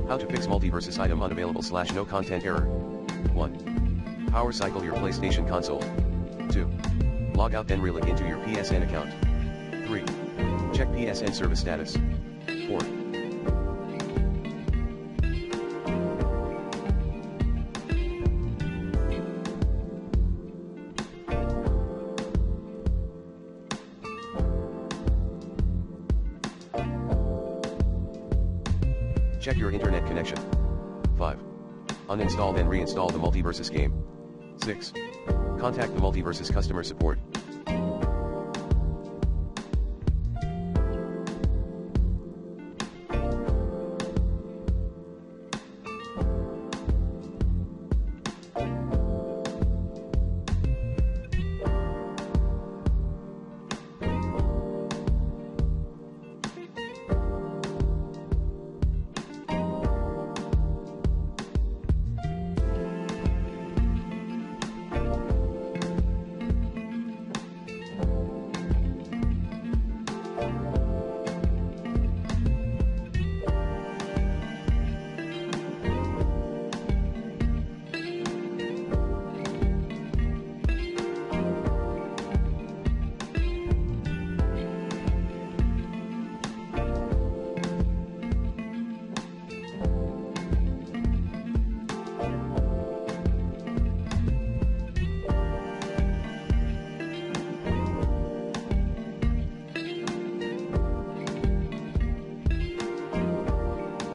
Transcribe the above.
How to fix MultiVersus Item unavailable / no content error. 1. Power cycle your PlayStation console. 2. Log out then relink into your PSN account. 3. Check PSN service status. 4. Check your internet connection. 5. Uninstall then reinstall the MultiVersus game. 6. Contact the MultiVersus customer support.